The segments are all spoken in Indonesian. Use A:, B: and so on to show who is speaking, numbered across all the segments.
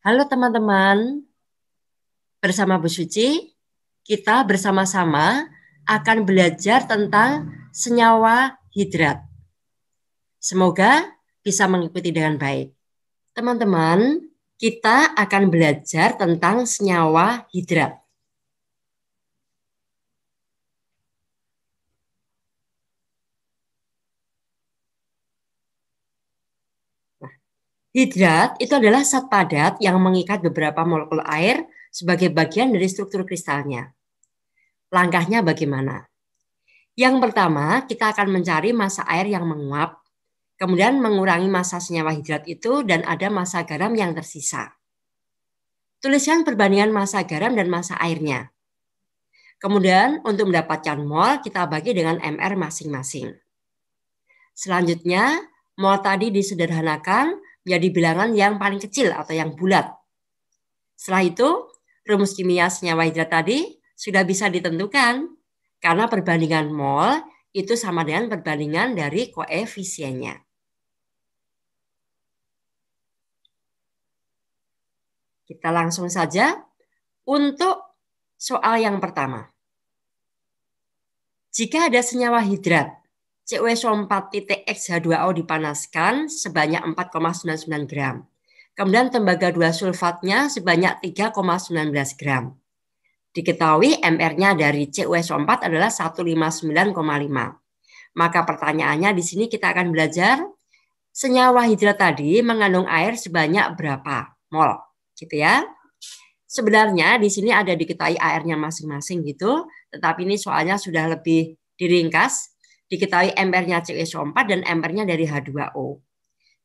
A: Halo teman-teman, bersama Bu Suci, kita bersama-sama akan belajar tentang senyawa hidrat. Semoga bisa mengikuti dengan baik. Teman-teman, kita akan belajar tentang senyawa hidrat. Hidrat itu adalah zat padat yang mengikat beberapa molekul air sebagai bagian dari struktur kristalnya. Langkahnya bagaimana? Yang pertama, kita akan mencari massa air yang menguap, kemudian mengurangi massa senyawa hidrat itu dan ada massa garam yang tersisa. Tuliskan perbandingan massa garam dan massa airnya. Kemudian untuk mendapatkan mol kita bagi dengan mr masing-masing. Selanjutnya mol tadi disederhanakan menjadi bilangan yang paling kecil atau yang bulat. Setelah itu rumus kimia senyawa hidrat tadi sudah bisa ditentukan karena perbandingan mol itu sama dengan perbandingan dari koefisiennya. Kita langsung saja untuk soal yang pertama. Jika ada senyawa hidrat CuSO4.X-H2O dipanaskan sebanyak 4,99 gram. Kemudian tembaga 2 sulfatnya sebanyak 3,19 gram. Diketahui MR-nya dari CuSO4 adalah 159,5. Maka pertanyaannya di sini kita akan belajar senyawa hidrat tadi mengandung air sebanyak berapa mol, gitu ya. Sebenarnya di sini ada diketahui airnya masing-masing gitu, tetapi ini soalnya sudah lebih diringkas. Diketahui MR-nya CuSO4 dan MR-nya dari H2O.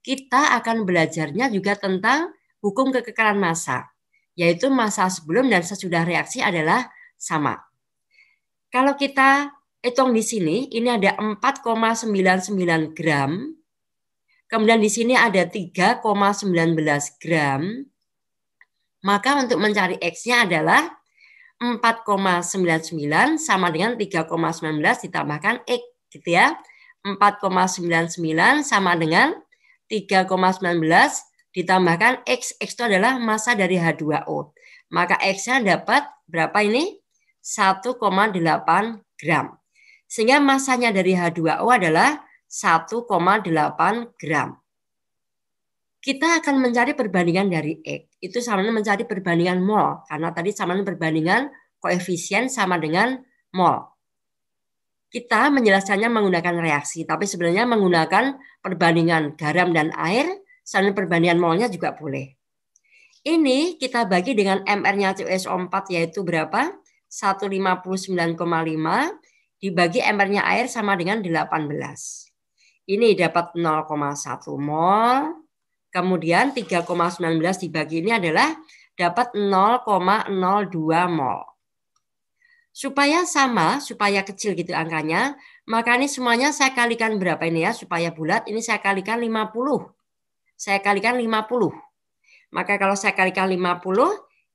A: Kita akan belajarnya juga tentang hukum kekekalan massa, yaitu massa sebelum dan sesudah reaksi adalah sama. Kalau kita hitung di sini, ini ada 4,99 gram, kemudian di sini ada 3,19 gram, maka untuk mencari X-nya adalah 4,99 sama dengan 3,19 ditambahkan X, gitu ya. 4,99 sama dengan 3,19 ditambahkan X. X itu adalah massa dari H2O. Maka X-nya dapat berapa ini? 1,8 gram. Sehingga massanya dari H2O adalah 1,8 gram. Kita akan mencari perbandingan dari X. Itu sama dengan mencari perbandingan mol. Karena tadi sama dengan perbandingan koefisien sama dengan mol. Kita menjelaskannya menggunakan reaksi. Tapi sebenarnya menggunakan perbandingan garam dan air. Sama perbandingan molnya juga boleh. Ini kita bagi dengan MR-nya CuSO4 yaitu berapa? 159,5 dibagi MR-nya air sama dengan 18. Ini dapat 0,1 mol. Kemudian 3,19 dibagi ini adalah dapat 0,02 mol. Supaya sama, supaya kecil gitu angkanya, maka ini semuanya saya kalikan berapa ini ya, supaya bulat, ini saya kalikan 50. Saya kalikan 50. Maka kalau saya kalikan 50,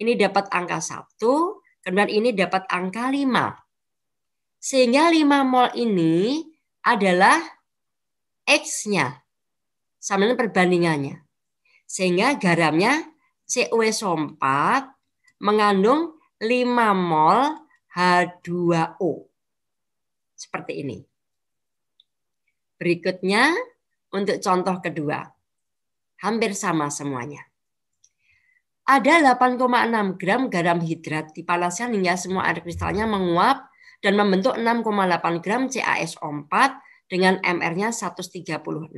A: ini dapat angka 1, kemudian ini dapat angka 5. Sehingga 5 mol ini adalah X-nya, sama dengan perbandingannya. Sehingga garamnya CuSO4 mengandung 5 mol H2O. Seperti ini. Berikutnya untuk contoh kedua. Hampir sama semuanya. Ada 8,6 gram garam hidrat dipanaskan hingga semua air kristalnya menguap dan membentuk 6,8 gram CaSO4 dengan MR-nya 136.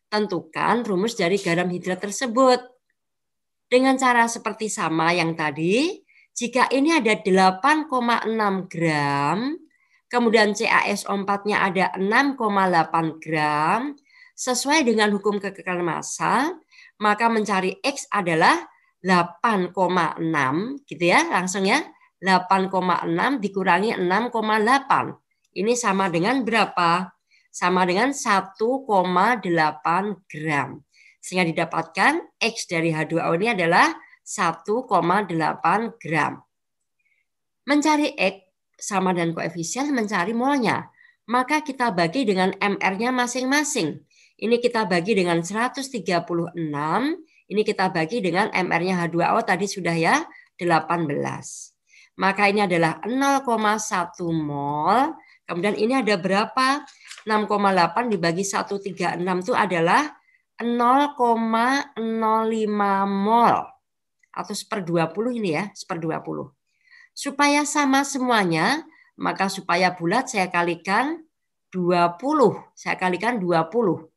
A: Tentukan rumus dari garam hidrat tersebut. Dengan cara seperti sama yang tadi, jika ini ada 8,6 gram, kemudian CaSO4-nya ada 6,8 gram, sesuai dengan hukum kekekalan massa, maka mencari X adalah 8,6, gitu ya, langsung ya. 8,6 dikurangi 6,8. Ini sama dengan berapa? Sama dengan 1,8 gram. Sehingga didapatkan X dari H2O ini adalah 1,8 gram. Mencari X sama dengan koefisien mencari molnya. Maka kita bagi dengan MR-nya masing-masing. Ini kita bagi dengan 136, Ini kita bagi dengan MR-nya H2O tadi sudah ya 18. Maka ini adalah 0,1 mol. Kemudian ini ada berapa? 6,8 dibagi 136 itu adalah 0,05 mol. Atau 1/20 ini ya, 1/20. Supaya sama semuanya, maka supaya bulat saya kalikan 20. Saya kalikan 20.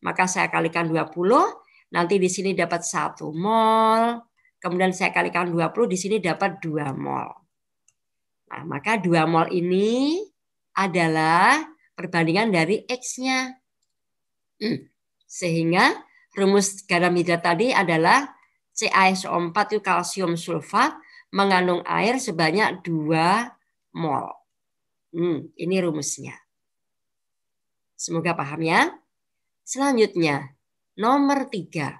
A: Maka saya kalikan 20, nanti di sini dapat 1 mol. Kemudian saya kalikan 20, di sini dapat 2 mol. Nah, maka 2 mol ini adalah perbandingan dari X-nya. Sehingga rumus garam hidrat tadi adalah CaSO4 itu kalsium sulfat mengandung air sebanyak 2 mol. Ini rumusnya. Semoga paham ya. Selanjutnya, nomor 3.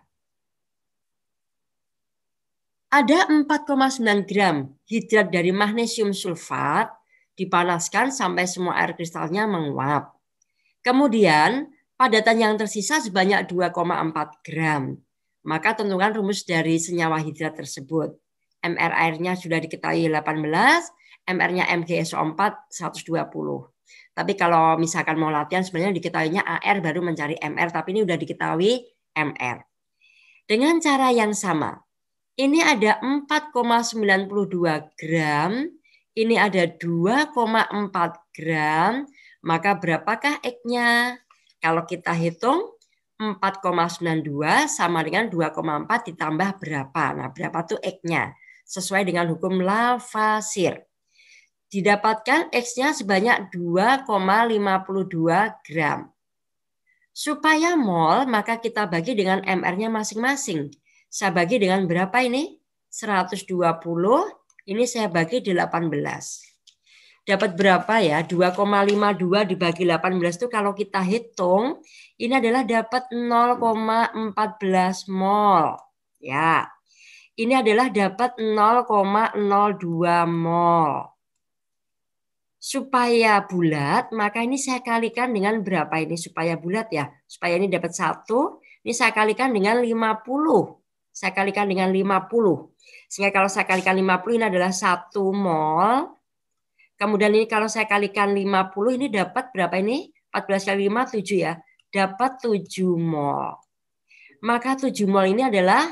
A: Ada 4,9 gram hidrat dari magnesium sulfat dipanaskan sampai semua air kristalnya menguap. Kemudian, padatan yang tersisa sebanyak 2,4 gram. Maka tentukan rumus dari senyawa hidrat tersebut. MR airnya sudah diketahui 18, MR-nya MgSO4 120. Tapi kalau misalkan mau latihan sebenarnya diketahuinya AR baru mencari MR, tapi ini sudah diketahui MR. Dengan cara yang sama, ini ada 4,92 gram, ini ada 2,4 gram, maka berapakah X-nya? Kalau kita hitung 4,92 sama dengan 2,4 ditambah berapa? Nah, berapa tuh X-nya? Sesuai dengan hukum Lavoisier. Didapatkan X-nya sebanyak 2,52 gram. Supaya mol, maka kita bagi dengan MR-nya masing-masing. Saya bagi dengan berapa ini? 120, ini saya bagi 18. Dapat berapa ya? 2,52 dibagi 18 itu kalau kita hitung, ini adalah dapat 0,14 mol. Ya. Ini adalah dapat 0,02 mol. Supaya bulat, maka ini saya kalikan dengan berapa ini supaya bulat ya? Supaya ini dapat 1, ini saya kalikan dengan 50. Saya kalikan dengan 50. Sehingga kalau saya kalikan 50 ini adalah 1 mol. Kemudian ini kalau saya kalikan 50 ini dapat berapa ini? 14 kali 5, 7 ya. Dapat 7 mol. Maka 7 mol ini adalah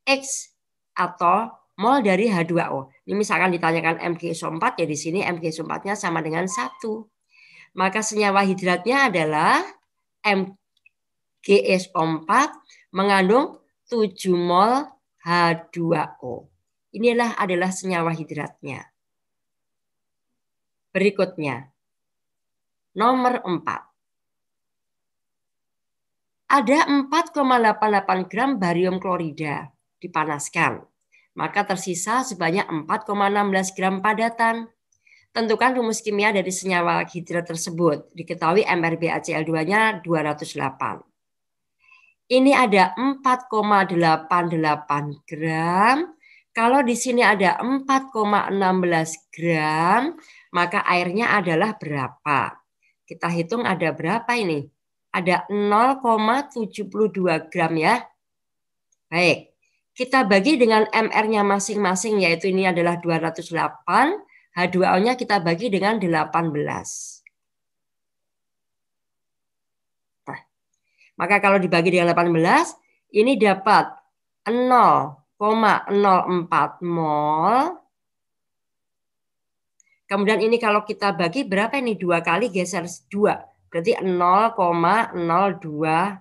A: X atau mol dari H2O. Ini misalkan ditanyakan MgSO4 ya di sini MgSO4-nya sama dengan 1. Maka senyawa hidratnya adalah MgSO4 mengandung 7 mol H2O. Inilah adalah senyawa hidratnya. Berikutnya, nomor 4. Ada 4,88 gram barium klorida dipanaskan. Maka tersisa sebanyak 4,16 gram padatan. Tentukan rumus kimia dari senyawa hidrat tersebut. Diketahui MrBaCl2-nya 208. Ini ada 4,88 gram. Kalau di sini ada 4,16 gram, maka airnya adalah berapa? Kita hitung ada berapa ini? Ada 0,72 gram ya. Baik, kita bagi dengan MR-nya masing-masing, yaitu ini adalah 208. H2O-nya kita bagi dengan 18. Nah, maka kalau dibagi dengan 18, ini dapat 0,04 mol. Kemudian ini kalau kita bagi berapa ini? 2 kali geser 2. Berarti 0,02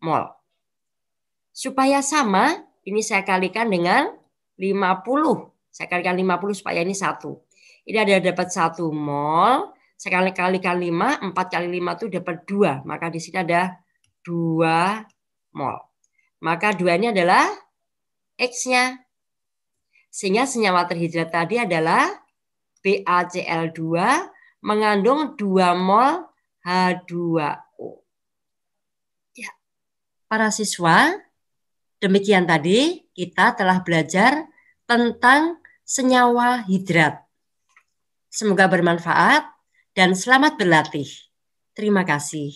A: mol. Supaya sama, ini saya kalikan dengan 50. Saya kalikan 50 supaya ini 1. Ini ada dapat 1 mol. Saya kalikan 5, 4 kali 5 itu dapat 2. Maka di sini ada 2 mol. Maka 2 ini adalah X-nya. Sehingga senyawa terhidrat tadi adalah BaCl2 mengandung 2 mol H2O. Ya. Para siswa, demikian tadi kita telah belajar tentang senyawa hidrat. Semoga bermanfaat dan selamat berlatih. Terima kasih.